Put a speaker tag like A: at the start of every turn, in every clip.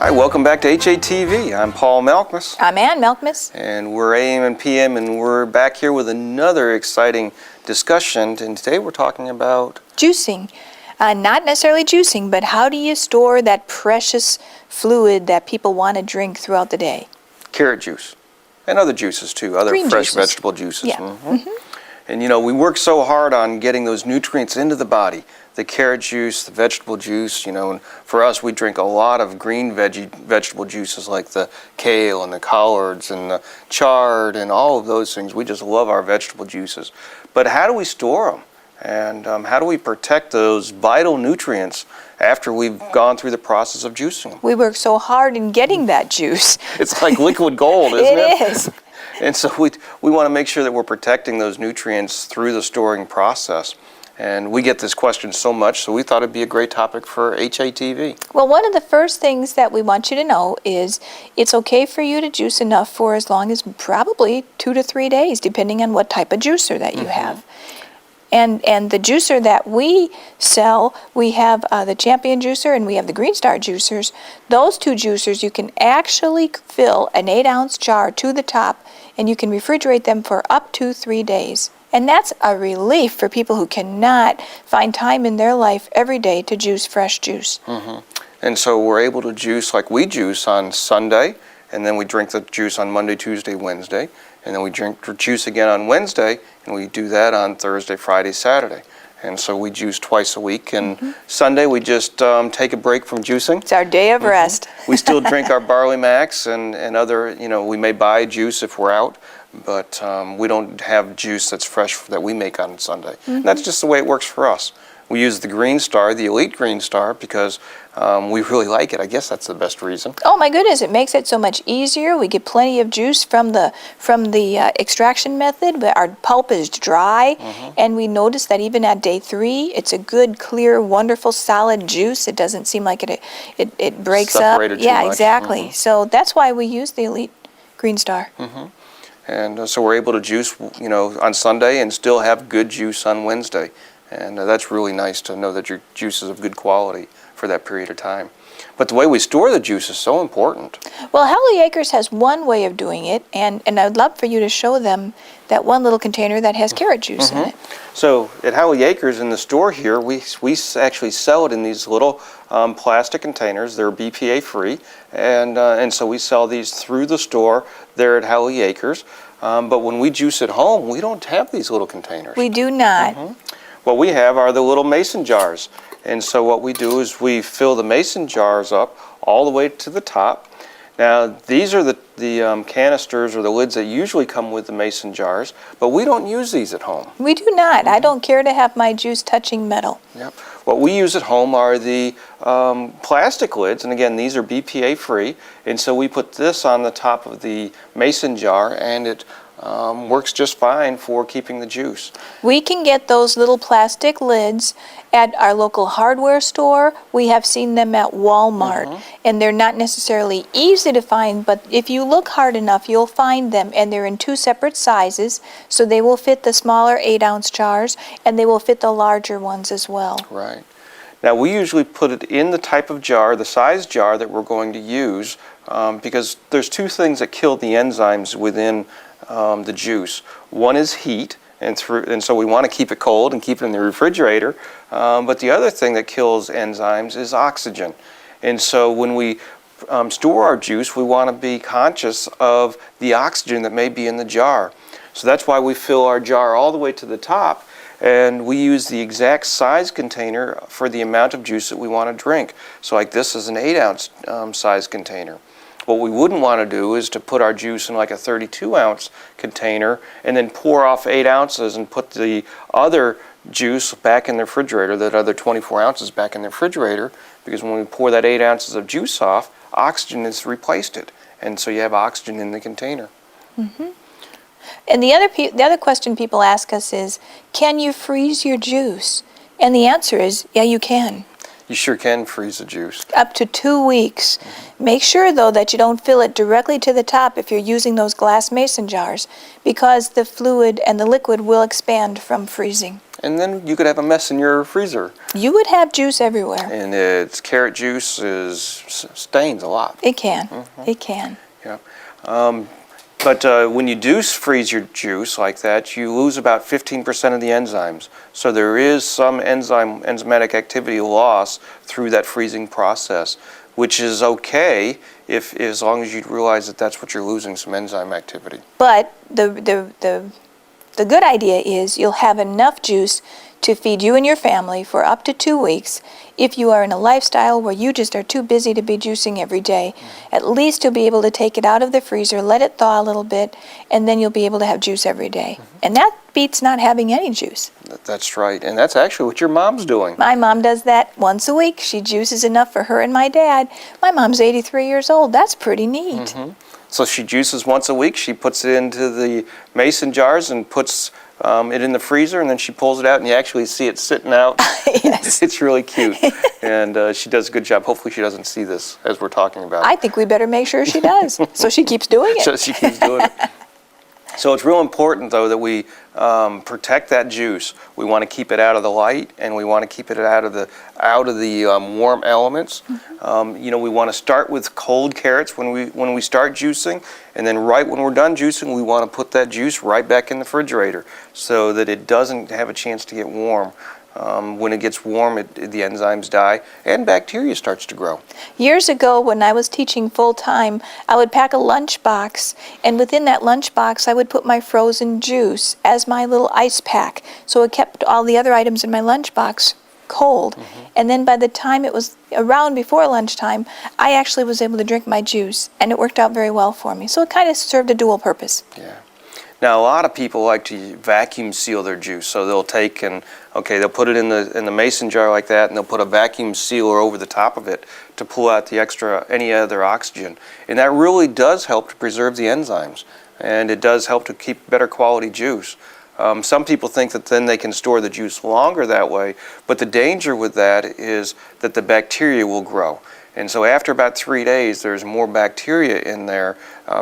A: Hi, welcome back to HATV. I'm Paul Malkmus.
B: I'm Ann Malkmus.
A: And we're AM and PM, and we're back here with another exciting discussion. And today we're talking about
B: Juicing. Not necessarily juicing, but how do you store that precious fluid that people want to drink throughout the day?
A: carrot juice and other juices too, other
B: Green
A: fresh
B: juices.
A: vegetable juices.
B: Yeah.
A: Mm-hmm. And you know, we work so hard on getting those nutrients into the body. The carrot juice, the vegetable juice, you know, and for us, we drink a lot of green vegetable juices like the kale and the collards and the chard and all of those things. We just love our vegetable juices. But how do we store them? And how do we protect those vital nutrients after we've gone through the process of juicing them?
B: We work so hard in getting that juice.
A: It's like liquid gold, isn't it?
B: It is.
A: And so we want to make sure that we're protecting those nutrients through the storing process. And we get this question so much, so we thought it'd be a great topic for HATV.
B: Well, one of the first things that we want you to know is it's okay for you to juice enough for as long as probably 2 to 3 days, depending on what type of juicer that you have. And the juicer that we sell, we have the Champion juicer and we have the Green Star juicers. Those two juicers, you can actually fill an 8-ounce jar to the top, and you can refrigerate them for up to 3 days. And that's a relief for people who cannot find time in their life every day to juice fresh juice.
A: And so we're able to juice like we juice on Sunday, and then we drink the juice on Monday, Tuesday, Wednesday, and then we drink the juice again on Wednesday, and we do that on Thursday, Friday, Saturday. And so we juice twice a week, and Sunday we just take a break from juicing.
B: It's our day of rest.
A: We still drink our Barley Max and other, you know, we may buy juice if we're out, but we don't have juice that's fresh that we make on Sunday. And that's just the way it works for us. We use the Green Star, the Elite Green Star, because we really like it. I guess that's the best reason.
B: Oh my goodness, it makes it so much easier. We get plenty of juice from the extraction method, but our pulp is dry, and we notice that even at day 3, it's a good, clear, wonderful, solid juice. It doesn't seem like it breaks
A: Separated
B: up.
A: too
B: Yeah,
A: much.
B: exactly. So that's why we use the Elite Green Star.
A: And so we're able to juice, you know, on Sunday and still have good juice on Wednesday. And that's really nice to know that your juice is of good quality for that period of time. But the way we store the juice is so important.
B: Well, Howley Acres has one way of doing it, and I'd love for you to show them that one little container that has carrot juice in it.
A: So at Howley Acres in the store here, we actually sell it in these little plastic containers. They're BPA free, and so we sell these through the store there at Howley Acres. But when we juice at home, we don't have these little containers.
B: We do not.
A: What we have are the little mason jars. And so what we do is we fill the mason jars up all the way to the top. Now these are the canisters or the lids that usually come with the mason jars, but we don't use these at home.
B: We do not. I don't care to have my juice touching metal.
A: Yep. What we use at home are the plastic lids, and again these are BPA free, and so we put this on the top of the mason jar, and it works just fine for keeping the juice.
B: We can get those little plastic lids at our local hardware store. We have seen them at Walmart, and they're not necessarily easy to find, but if you look hard enough, you'll find them, and they're in 2 separate sizes, so they will fit the smaller 8-ounce jars, and they will fit the larger ones as well.
A: Right. Now we usually put it in the type of jar, the size jar that we're going to use, because there's 2 things that kill the enzymes within the juice. One is heat, and so we want to keep it cold and keep it in the refrigerator. But the other thing that kills enzymes is oxygen. And so when we store our juice, we want to be conscious of the oxygen that may be in the jar. So that's why we fill our jar all the way to the top, and we use the exact size container for the amount of juice that we want to drink. So like this is an 8-ounce size container. What we wouldn't want to do is to put our juice in like a 32-ounce container and then pour off 8 ounces and put the other juice back in the refrigerator, that other 24 ounces back in the refrigerator, because when we pour that 8 ounces of juice off, oxygen has replaced it, and so you have oxygen in the container.
B: And the other question people ask us is, can you freeze your juice? And the answer is, yeah, you can.
A: You sure can freeze the juice.
B: Up to 2 weeks. Make sure, though, that you don't fill it directly to the top if you're using those glass mason jars, because the fluid and the liquid will expand from freezing.
A: and then you could have a mess in your freezer.
B: You would have juice everywhere.
A: And its carrot juice stains a lot.
B: It can. It can.
A: Yeah. But when you do freeze your juice like that, you lose about 15% of the enzymes. So there is some enzymatic activity loss through that freezing process, which is okay as long as you realize that that's what you're losing, some enzyme activity.
B: But the good idea is you'll have enough juice to feed you and your family for up to 2 weeks. If you are in a lifestyle where you just are too busy to be juicing every day, at least you'll be able to take it out of the freezer, let it thaw a little bit, and then you'll be able to have juice every day. And that beats not having any juice.
A: That's right, and that's actually what your mom's doing.
B: My mom does that once a week. She juices enough for her and my dad. My mom's 83 years old. That's pretty neat.
A: So she juices once a week. She puts it into the mason jars and puts it in the freezer, and then she pulls it out, and you actually see it sitting out.
B: Yes.
A: It's really cute, and she does a good job. Hopefully she doesn't see this as we're talking about it.
B: I think we better make sure she does, so she keeps doing it.
A: So she keeps doing it. So it's real important, though, that we protect that juice. We want to keep it out of the light, and we want to keep it out of the warm elements. We want to start with cold carrots when we start juicing, and then right when we're done juicing, we want to put that juice right back in the refrigerator so that it doesn't have a chance to get warm. When it gets warm, the enzymes die and bacteria starts to grow.
B: Years ago, when I was teaching full-time, I would pack a lunch box, and within that lunch box, I would put my frozen juice as my little ice pack. So it kept all the other items in my lunch box cold. And then by the time it was around before lunchtime, I actually was able to drink my juice, and it worked out very well for me. So it kind of served a dual purpose.
A: Yeah. Now, a lot of people like to vacuum seal their juice, so they'll take they'll put it in the mason jar like that, and they'll put a vacuum sealer over the top of it to pull out any other oxygen. And that really does help to preserve the enzymes, and it does help to keep better quality juice. Some people think that then they can store the juice longer that way, but the danger with that is that the bacteria will grow. And so after about 3 days, there's more bacteria in there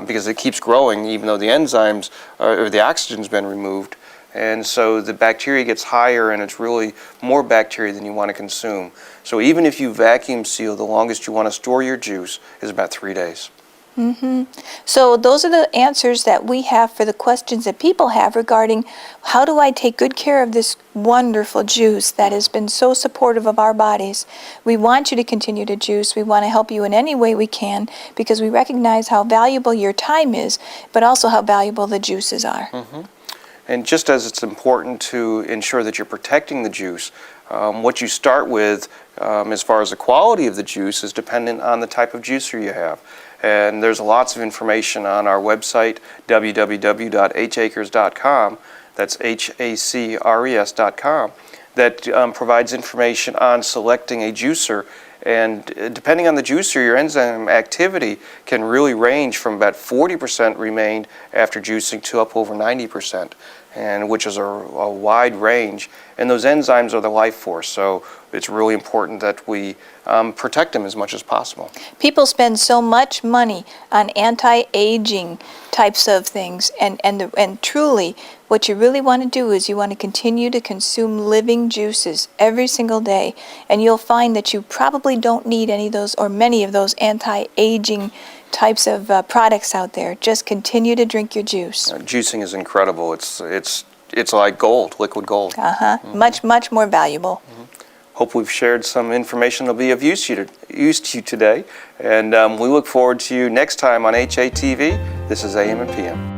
A: because it keeps growing even though the enzymes or the oxygen's been removed. And so the bacteria gets higher, and it's really more bacteria than you want to consume. So even if you vacuum seal, the longest you want to store your juice is about 3 days.
B: So those are the answers that we have for the questions that people have regarding how do I take good care of this wonderful juice that has been so supportive of our bodies. We want you to continue to juice. We want to help you in any way we can because we recognize how valuable your time is, but also how valuable the juices are.
A: And just as it's important to ensure that you're protecting the juice, what you start with as far as the quality of the juice is dependent on the type of juicer you have. And there's lots of information on our website, www.hacres.com, that's HACRES.com, that provides information on selecting a juicer. And depending on the juicer, your enzyme activity can really range from about 40% remained after juicing to up over 90%, and which is a wide range. And those enzymes are the life force, so it's really important that we protect them as much as possible.
B: People spend so much money on anti-aging types of things, and truly, what you really want to do is you want to continue to consume living juices every single day, and you'll find that you probably don't need any of those or many of those anti-aging types of products out there. Just continue to drink your juice.
A: Juicing is incredible. It's like gold, liquid gold.
B: Much more valuable.
A: Hope we've shared some information that'll be of use to you today, and we look forward to you next time on HATV. This is AM and PM.